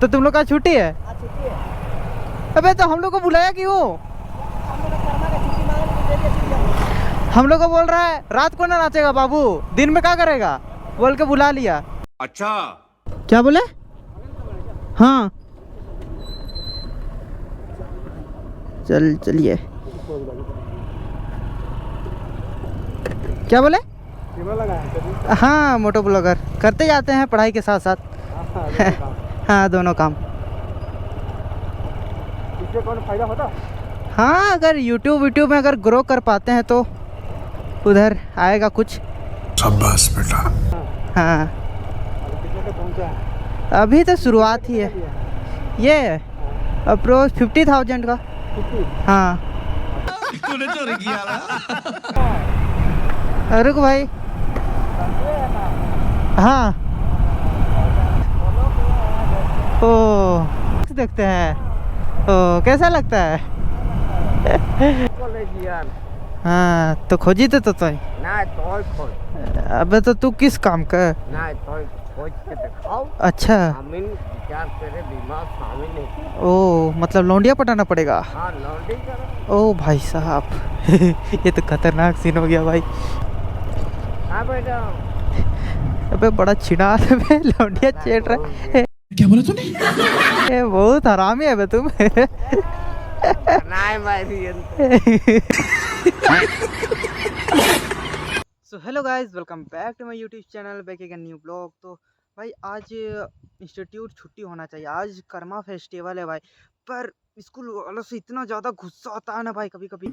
तो तुम लोग का छुट्टी है? छुट्टी है। अबे तो हम लोग को बुलाया क्यों? हम लोग कर्मा का छुट्टी मांगे तो दे दिया छुट्टी। हम लोग को बोल रहा है रात को ना नाचेगा बाबू, दिन में क्या करेगा बोल के बुला लिया। अच्छा क्या बोले? हाँ चलिए। क्या बोले? हाँ मोटो ब्लॉगर करते जाते हैं पढ़ाई के साथ साथ। हाँ दोनों काम। इससे कौन फायदा होता? हाँ अगर यूट्यूब में अगर ग्रो कर पाते हैं तो उधर आएगा कुछ। शाबाश बेटा। हाँ कितने तक पहुंचा है? अभी तो शुरुआत ही है। ये अप्रोच 50,000 का। 50? हाँ तूने चोरी किया ना? रुक भाई। हाँ ओ देखते हैं। ओ कैसा लगता है? यार हाँ तो खोजी तो ना तो खोज। अबे तो तू किस काम का? ना तो खोज के दिखाओ। अच्छा शामिल विचार तेरे दिमाग शामिल नहीं। ओ मतलब लौंडिया पटाना पड़ेगा। हाँ लौंडी करो। ओ भाई साहब ये तो खतरनाक सीन हो गया भाई। हाँ बेटा अबे बड़ा छिनार है बे, लौंडिया चेट रहा है। क्या बोला तूने? ये बहुत हरामी है बे तुम। So hello guys, welcome back to my YouTube channel, back again new blog. तो भाई आज इंस्टीट्यूट छुट्टी होना चाहिए, आज कर्मा फेस्टिवल है भाई। पर स्कूल वालों से इतना ज़्यादा गुस्सा आता है ना भाई कभी कभी।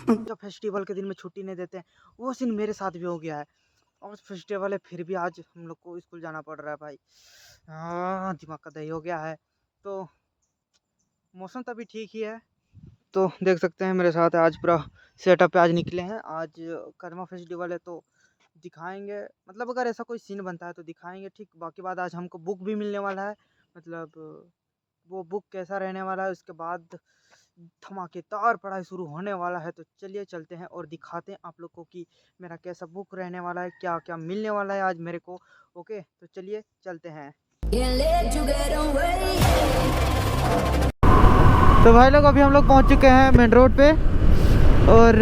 जब फेस्टिवल के दिन में छुट्टी नहीं देते हैं, वो सीन मेरे साथ भी हो गया है। और फेस्टिवल है फिर भी आज हम लोग को स्कूल जाना पड़ रहा है भाई। दिमाग का दही हो गया है। तो मौसम तो अभी ठीक ही है, तो देख सकते हैं मेरे साथ आज पूरा सेटअप पे आज निकले हैं। आज कर्मा फेस्टिवल है तो दिखाएंगे, मतलब अगर ऐसा कोई सीन बनता है तो दिखाएंगे, ठीक। बाकी बात आज हमको बुक भी मिलने वाला है, मतलब वो बुक कैसा रहने वाला है, उसके बाद धमाकेदार पढ़ाई शुरू होने वाला है। तो चलिए चलते हैं और दिखाते हैं आप लोग को कि मेरा कैसा बुक रहने वाला है, क्या क्या मिलने वाला है आज मेरे को। ओके तो चलिए चलते हैं। तो भाई लोग अभी हम लोग पहुंच चुके हैं मेन रोड पे। और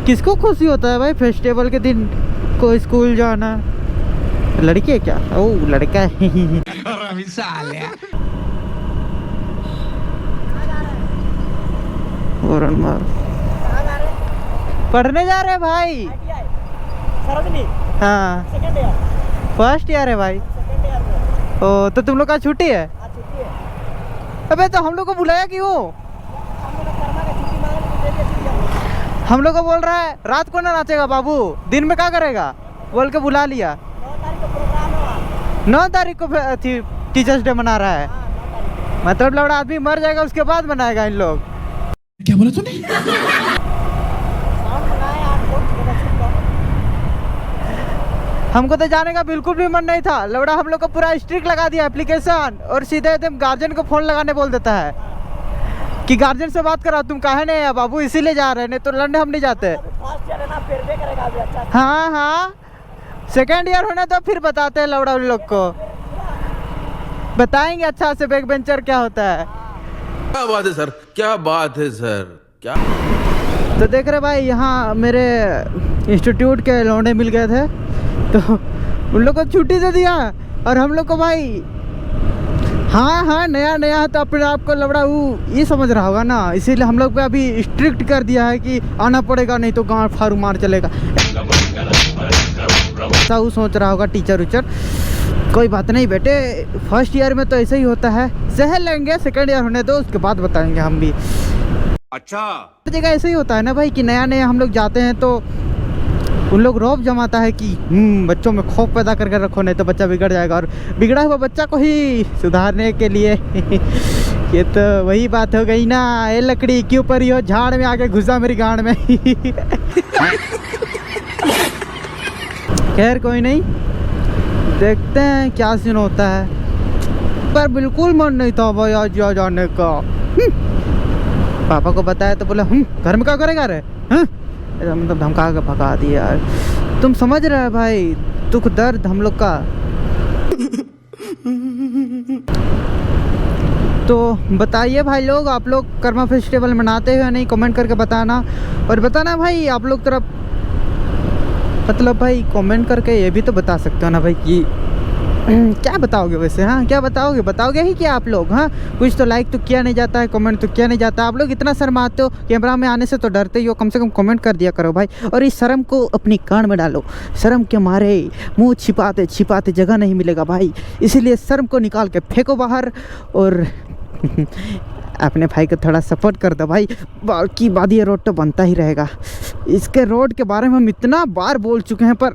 किसको खुशी होता है भाई फेस्टिवल के दिन को स्कूल जाना? लड़की है क्या? ओ लड़का है। पढ़ने जा रहे हैं भाई। सरोजनी हाँ सेकंड ईयर। फर्स्ट ईयर है भाई। सेकंड ईयर में। ओ तो तुम लोग का छुट्टी है? छुट्टी है। अबे तो हम लोग को बुलाया क्यों? हम लोग कर्मा का छुट्टी मांगे तो दे दिया छुट्टी। हम लोग को बोल रहा है रात को ना नाचेगा बाबू, दिन में क्या करेगा बोल के बुला लिया। 9 तारीख को प्रोग्राम है। 9 तारीख को टीचर्स डे मना रहा है। मतलब लौड़ा आदमी मर जाएगा उसके बाद मनाएगा इन लोग। क्या बोला तूने? साउंड बनाए आप लोग हमको तो जाने का बिल्कुल भी मन नहीं था। लौड़ा हम लोग को पूरा स्ट्रिक्ट लगा दिया एप्लीकेशन, और सीधे एकदम गार्जियन को फोन लगाने बोल देता है कि गार्जियन से बात कराओ, तुम काहे नहीं है बाबू, इसीलिए जा रहे हैं, नहीं तो लड़ने हम नहीं जाते। फर्स्ट ईयर है ना, फिर भी करेगा अभी अच्छा। हाँ हाँ सेकेंड ईयर होने तो फिर बताते हैं लौड़ा उन लोग को, बताएंगे अच्छा से बैक बेंचर क्या होता है। क्या बात है सर, क्या बात है सर, क्या। तो देख रहे भाई यहाँ मेरे इंस्टीट्यूट के लौंडे मिल गए थे, तो उन लोग को छुट्टी दे दिया। और हम लोग को भाई हाँ नया नया है तो अपने आप को लबड़ा वो ये समझ रहा होगा ना, इसीलिए हम लोग पे अभी स्ट्रिक्ट कर दिया है कि आना पड़ेगा, नहीं तो गाँव फारू मार चलेगा। ऐसा वो सोच रहा होगा टीचर उचर। कोई बात नहीं बेटे, फर्स्ट ईयर में तो ऐसे ही होता है, सह लेंगे, सेकेंड ईयर होने दो उसके बाद बताएंगे हम भी। अच्छा जगह ऐसे ही होता है ना भाई कि नया नया हम लोग जाते हैं तो उन लोग रौब जमाता है कि बच्चों में खौफ पैदा करके रखो, नहीं तो बच्चा बिगड़ जाएगा। और बिगड़ा हुआ बच्चा को ही सुधारने के लिए ये तो वही बात हो गई ना, ये लकड़ी क्यों परी हो झाड़ में आके घुसा मेरी गांड में। खैर कोई नहीं, देखते हैं क्या सीन होता है। पर बिल्कुल मन नहीं था भाई आज यहाँ जाने का। पापा को बताया तो बोला घर में क्या करेगा रे, मतलब धमका के भगा दिया यार। तुम समझ रहे हो भाई दुख दर्द हम लोग का। तो बताइए भाई लोग, आप लोग कर्मा फेस्टिवल मनाते हो या नहीं, कमेंट करके बताना। और बताना भाई आप लोग तरफ, मतलब भाई कमेंट करके ये भी तो बता सकते हो ना भाई कि क्या बताओगे वैसे। हाँ क्या बताओगे ही क्या आप लोग। हाँ कुछ तो लाइक तो किया नहीं जाता है, कमेंट तो किया नहीं जाता। आप लोग इतना शर्माते हो, कैमरा में आने से तो डरते ही हो, कम से कम कमेंट कर दिया करो भाई। और इस शर्म को अपनी कान में डालो, शर्म के मारे मुंह छिपाते छिपाते जगह नहीं मिलेगा भाई। इसीलिए शर्म को निकाल के फेंको बाहर और अपने भाई को थोड़ा सपोर्ट कर दो भाई। बाकी बाद ये रोड तो बनता ही रहेगा। इसके रोड के बारे में हम इतना बार बोल चुके हैं, पर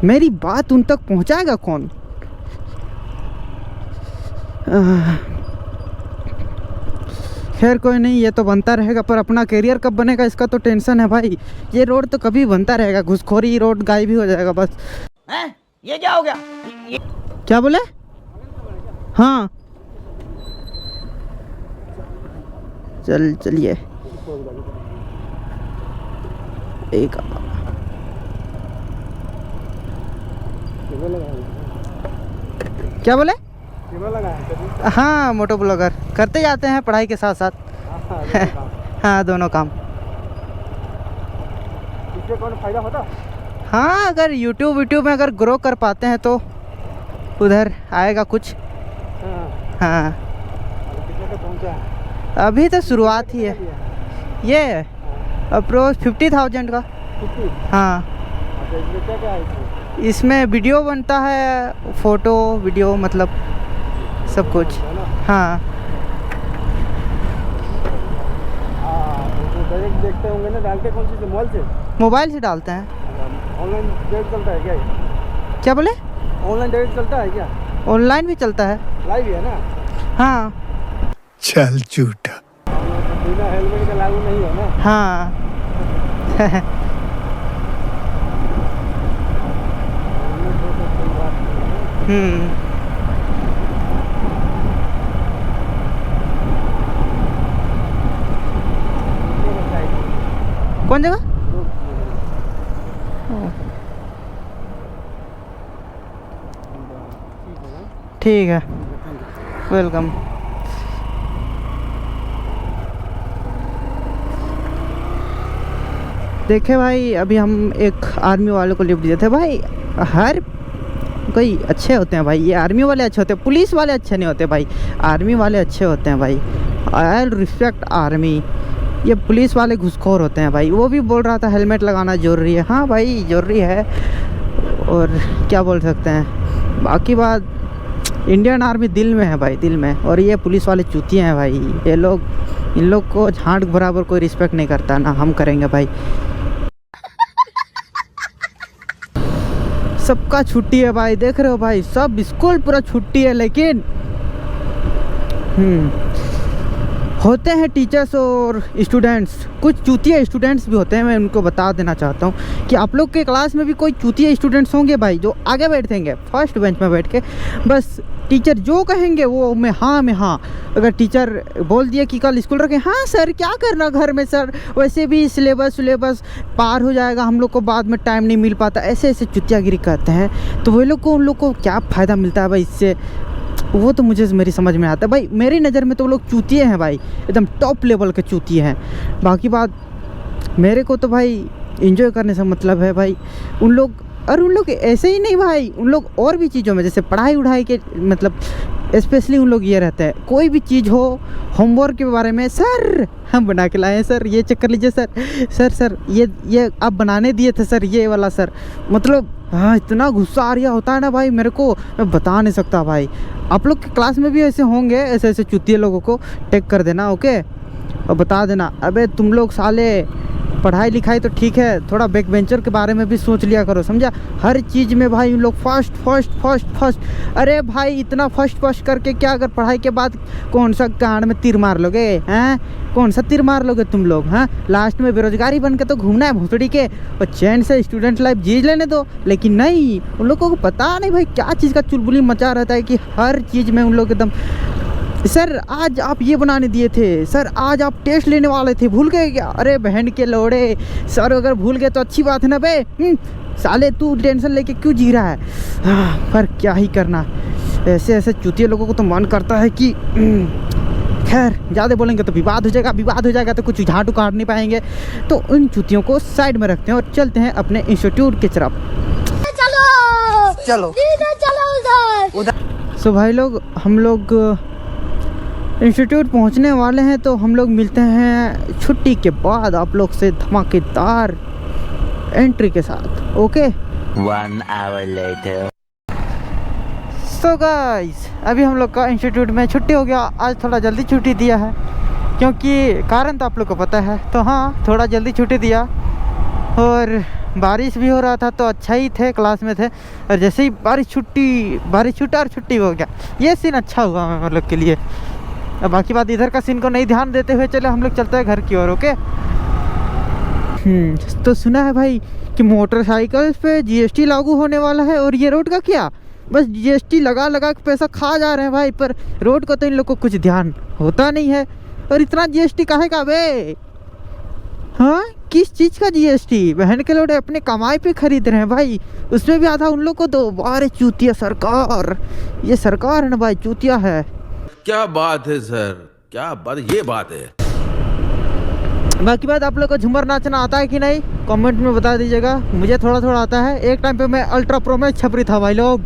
मेरी बात उन तक पहुंचाएगा कौन। खैर कोई नहीं, ये तो बनता रहेगा, पर अपना करियर कब बनेगा इसका तो टेंशन है भाई। ये रोड तो कभी बनता रहेगा, घुसखोरी रोड गायब ही हो जाएगा बस। ये क्या हो गया? क्या बोले? हाँ चलिए एक क्या बोले? हाँ मोटो ब्लॉगर करते जाते हैं पढ़ाई के साथ साथ। हाँ दोनों काम। इससे कौन फायदा होता? हाँ अगर यूट्यूब में अगर ग्रो कर पाते हैं तो उधर आएगा कुछ। हाँ कितने तक पहुंचा है? अभी तो शुरुआत ही है ये, अप्रोच 50,000 का। 50? हाँ अच्छा, इसमें क्या क्या है इसमें? इसमें वीडियो बनता है, फोटो वीडियो मतलब सब कुछ। है ना? हाँ तो डायरेक्ट देखते होंगे ना, डाल के कौन सी से? मॉल से? मोबाइल से डालते हैं। ऑनलाइन डायरेक्ट चलता है क्या ये? क्या बोले? ऑनलाइन डायरेक्ट चलता है क्या? ऑनलाइन भी चलता है। लाइव है ना? हाँ चल झूठा। बिना हेलमेट का लागू नहीं है ना? हाँ हेलमेट हो तो कोई बात नहीं है ना? कौन जगह? ठीक है वेलकम। देखे भाई अभी हम एक आर्मी वाले को लिफ्ट दिए थे भाई। हर कोई अच्छे होते हैं भाई, ये आर्मी वाले अच्छे होते हैं, पुलिस वाले अच्छे नहीं होते भाई, आर्मी वाले अच्छे होते हैं भाई। I respect army. ये पुलिस वाले घुसखोर होते हैं भाई। वो भी बोल रहा था हेलमेट लगाना जरूरी है। हाँ भाई जरूरी है, और क्या बोल सकते हैं। बाकी बात इंडियन आर्मी दिल में है भाई, दिल में। और ये पुलिस वाले चूतिए हैं भाई। ये लोग, इन लोग को झांट बराबर कोई रिस्पेक्ट नहीं करता ना हम करेंगे भाई। सबका छुट्टी है भाई, देख रहे हो भाई, सब स्कूल पूरा छुट्टी है। लेकिन होते हैं टीचर्स और स्टूडेंट्स, कुछ चूतिया स्टूडेंट्स भी होते हैं। मैं उनको बता देना चाहता हूँ कि आप लोग के क्लास में भी कोई चूतिया स्टूडेंट्स होंगे भाई, जो आगे बैठेंगे फर्स्ट बेंच में बैठ के, बस टीचर जो कहेंगे वो में हाँ। अगर टीचर बोल दिया कि कल स्कूल रखें, हाँ सर क्या करना घर में सर, वैसे भी सिलेबस पार हो जाएगा, हम लोग को बाद में टाइम नहीं मिल पाता, ऐसे चुतियागिरी करते हैं। तो वो लोग को, उन लोग को क्या फ़ायदा मिलता है भाई इससे, वो तो मुझे मेरी समझ में आता है भाई। मेरी नज़र में तो वो लोग चूतिए हैं भाई, एकदम टॉप लेवल के चूतिए हैं। बाकी बात मेरे को तो भाई एंजॉय करने से मतलब है भाई। उन लोग ऐसे ही नहीं भाई, उन लोग और भी चीज़ों में, जैसे पढ़ाई उढ़ाई के मतलब स्पेशली उन लोग ये रहते हैं, कोई भी चीज़ हो होमवर्क के बारे में, सर हम बना के लाए हैं सर, ये चेक कर लीजिए सर ये आप बनाने दिए थे सर, ये वाला सर। मतलब हाँ इतना गुस्सा आ रहा होता है ना भाई मेरे को, मैं बता नहीं सकता भाई। आप लोग के क्लास में भी ऐसे होंगे, ऐसे चुतिए लोगों को टेक कर देना ओके, और बता देना अबे तुम लोग साले पढ़ाई लिखाई तो ठीक है, थोड़ा बैक बेंचर के बारे में भी सोच लिया करो, समझा। हर चीज़ में भाई उन लोग फर्स्ट। अरे भाई इतना फर्स्ट करके क्या, अगर पढ़ाई के बाद कौन सा कांड में तीर मार लोगे हैं, कौन सा तीर मार लोगे तुम लोग। हाँ लास्ट में बेरोजगारी बन के तो घूमना है भोसड़ी के, और चैन से स्टूडेंट लाइफ जी लेने दो। लेकिन नहीं, उन लोगों को पता नहीं भाई क्या चीज़ का चुलबुली मचा रहता है कि हर चीज़ में उन लोग एकदम, सर आज आप ये बनाने दिए थे, सर आज आप टेस्ट लेने वाले थे, भूल गए क्या। अरे बहन के लोड़े, सर अगर भूल गए तो अच्छी बात है ना बे, साले तू टेंशन लेके क्यों जी रहा है। पर क्या ही करना, ऐसे ऐसे चूतिए लोगों को तो मन करता है कि खैर ज़्यादा बोलेंगे तो विवाद हो जाएगा तो कुछ झाड़ू काट नहीं पाएंगे। तो उन चूतियों को साइड में रखते हैं और चलते हैं अपने इंस्टीट्यूट की तरफ। चलो उधर। सो भाई लोग, हम लोग इंस्टीट्यूट पहुंचने वाले हैं, तो हम लोग मिलते हैं छुट्टी के बाद आप लोग से धमाकेदार एंट्री के साथ। Okay 1 hour later. So guys, अभी हम लोग का इंस्टीट्यूट में छुट्टी हो गया। आज थोड़ा जल्दी छुट्टी दिया है क्योंकि कारण तो आप लोग को पता है। तो हाँ, थोड़ा जल्दी छुट्टी दिया और बारिश भी हो रहा था, तो अच्छा ही थे, क्लास में थे। और जैसे ही बारिश छूटा और छुट्टी हो गया। ये सीन अच्छा हुआ हम लोग के लिए। अब बाकी बात इधर का सीन को नहीं ध्यान देते हुए चले हम लोग चलते हैं घर की ओर। ओके। तो सुना है भाई कि मोटरसाइकिल पे जीएसटी लागू होने वाला है, और ये रोड का क्या, बस जीएसटी लगा के पैसा खा जा रहे हैं भाई। पर रोड को तो इन लोग को कुछ ध्यान होता नहीं है। और इतना जीएसटी काहे का बे? हाँ, किस चीज़ का जीएसटी? बहन के लोग अपने कमाई पे खरीद रहे हैं भाई, उसमें भी आधा उन लोग को दो। बारे चूतिया सरकार, ये सरकार है ना भाई, चूतिया है। क्या बात है सर, क्या बात, ये बात है। बाकी बात, आप लोग को झूमर नाचना आता है कि नहीं, कमेंट में बता दीजिएगा। मुझे थोड़ा थोड़ा आता है। एक टाइम पे मैं अल्ट्रा प्रो में छपरी था भाई लोग,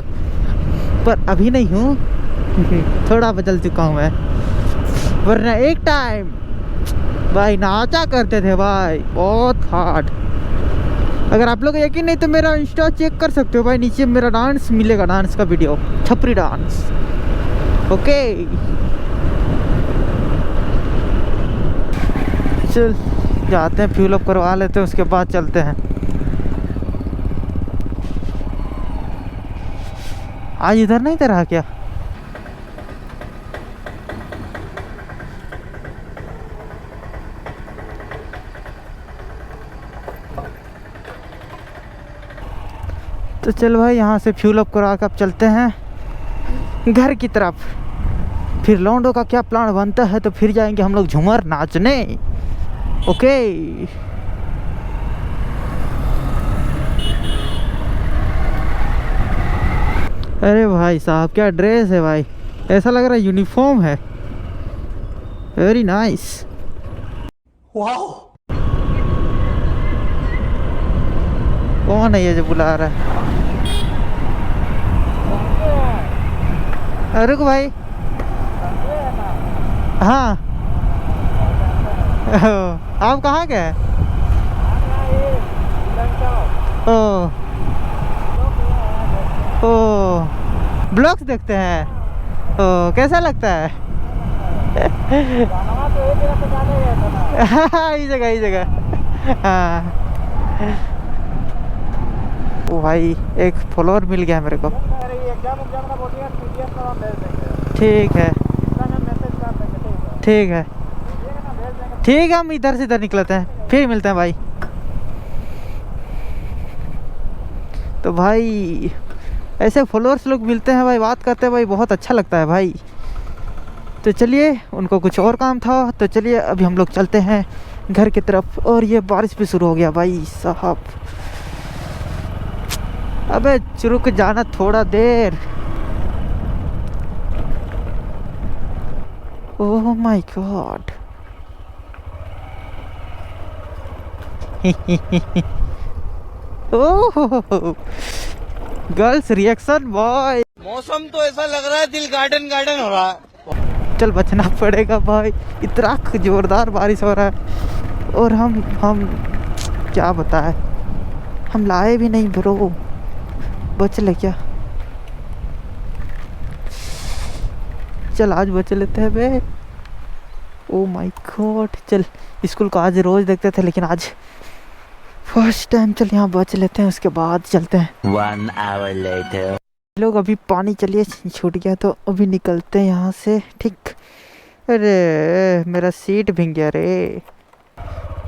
पर अभी नहीं हूँ। थोड़ा बदल चुका हूँ मैं, वरना एक टाइम भाई नाचा करते थे भाई, बहुत हार्ड। अगर आप लोग यकीन नहीं तो मेरा इंस्टा चेक कर सकते हो भाई, नीचे मेरा डांस मिलेगा, डांस का वीडियो, छपरी डांस। ओके चल जाते हैं, फ्यूल अप करवा लेते हैं, उसके बाद चलते हैं। आज इधर नहीं रहा क्या? तो चल भाई, यहाँ से फ्यूल अप करवा कर अब चलते हैं घर की तरफ। फिर लौंडो का क्या प्लान बनता है, तो फिर जाएंगे हम लोग झूमर नाचने। ओके। अरे भाई साहब, क्या ड्रेस है भाई, ऐसा लग रहा है यूनिफॉर्म है। Very nice. वाओ, कौन है ये जो बुला रहा है? रुक भाई। हाँ। आप कहाँ गए? ओ ओ, ब्लॉग्स देखते हैं। ओ, कैसा लगता है? इस जगह हाँ। ओ भाई, एक फॉलोअर मिल गया मेरे को। ठीक है ठीक है ठीक है, हम इधर से इधर निकलते हैं, फिर मिलते हैं भाई। तो भाई ऐसे फॉलोअर्स लोग मिलते हैं भाई, बात करते हैं भाई, बहुत अच्छा लगता है भाई। तो चलिए, उनको कुछ और काम था, तो चलिए अभी हम लोग चलते हैं घर की तरफ। और ये बारिश भी शुरू हो गया भाई साहब। अबे रुक जाना थोड़ा देर। Oh my god. Oh, girls reaction boy. मौसम तो ऐसा लग रहा है दिल गार्डन गार्डन हो रहा है। चल बचना पड़ेगा भाई, इतना जोरदार बारिश हो रहा है। और हम क्या बताएं, हम लाए भी नहीं ब्रो, बच ले क्या? चल आज बच लेते हैं बे। Oh my god. चल, स्कूल को आज रोज देखते थे, लेकिन आज फर्स्ट टाइम। चल यहाँ बच लेते हैं, उसके बाद चलते हैं। 1 hour later. लोग अभी पानी चलिए छूट गया, तो अभी निकलते हैं यहाँ से। ठीक। अरे मेरा सीट भीग गया रे।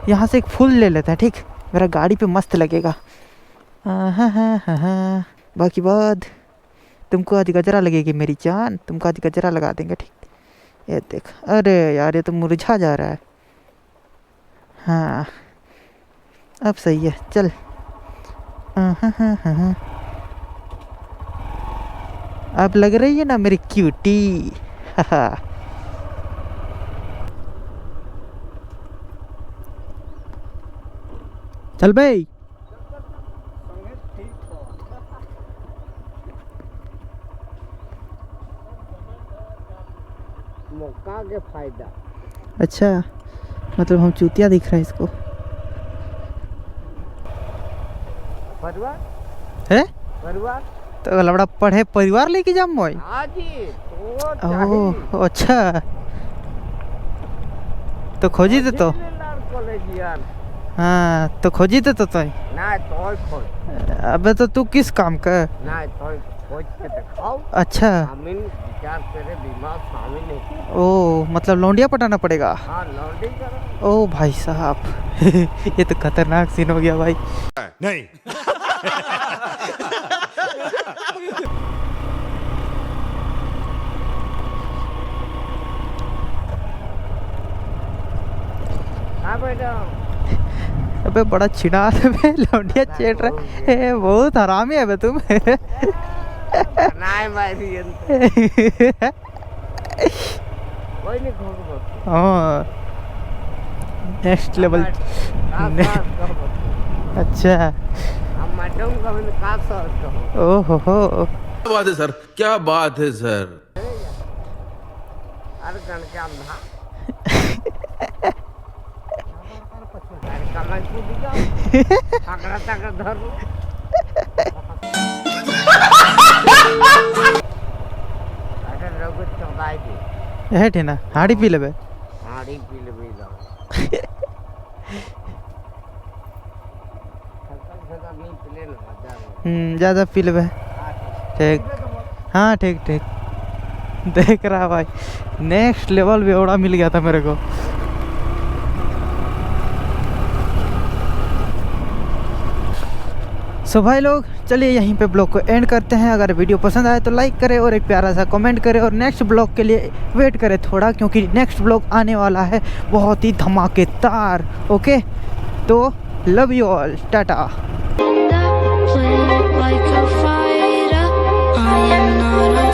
यहाँ से एक फूल ले लेते हैं, ठीक, मेरा गाड़ी पे मस्त लगेगा। हाँ। बाकी बात, तुमको आज गजरा लगेगी मेरी जान, तुमको आज गजरा लगा देंगे, ठीक। ये देख, अरे यार ये तो मुरझा जा रहा है। हाँ अब सही है, चल। हाँ। अब लग रही है ना मेरी क्यूटी। चल भाई। मौका के फायदा। अच्छा, मतलब हम चूतिया दिख रहा है इसको। परिवार है परिवार तो लबड़ा पढ़े परिवार लेके जाम मोई। हाँ जी, तो चाहिए। ओह अच्छा, तो खोजी दे तो। कॉलेज यार हाँ तो खोजी दे तो तोय। ना तो खोज अबे तो तू किस काम का। ना तो खोज के दिखाओ। अच्छा, शामिल विचार तेरे दिमाग शामिल है। ओ मतलब लौंडिया पटाना पड़ेगा। हाँ लौंडी करो। ओ भाई साहब ये तो खतरनाक सीन हो गया भाई। नहीं। हाँ बेटा अबे बड़ा छिनार है लौंडिया चेट रहा है। बहुत हरामी है बे तुम। नाय मारी कोई नहीं खोज हाँ नेक्स्ट लेवल। अच्छा हम मैडम का भी का सोच हो। ओहो हो, क्या बात है सर, क्या बात है सर। अरे गण के अंधा अरे कमाई को दिखाओ पकड़ा तक धर लो। अरे लोग चौदाई दे है ठेना हाड़ी पी लेबे। हाड़ी पी ले भी जाओ थका नहीं पीले ना हजार ज़्यादा पी लेबे। ठीक, हाँ ठीक ठीक। देख रहा भाई, नेक्स्ट लेवल बेवड़ा मिल गया था मेरे को। सो भाई लोग चलिए यहीं पे ब्लॉग को एंड करते हैं। अगर वीडियो पसंद आए तो लाइक करें और एक प्यारा सा कमेंट करें और नेक्स्ट ब्लॉग के लिए वेट करें थोड़ा, क्योंकि नेक्स्ट ब्लॉग आने वाला है बहुत ही धमाकेदार। ओके तो love you all, Tata. Play like a fighter. I am not a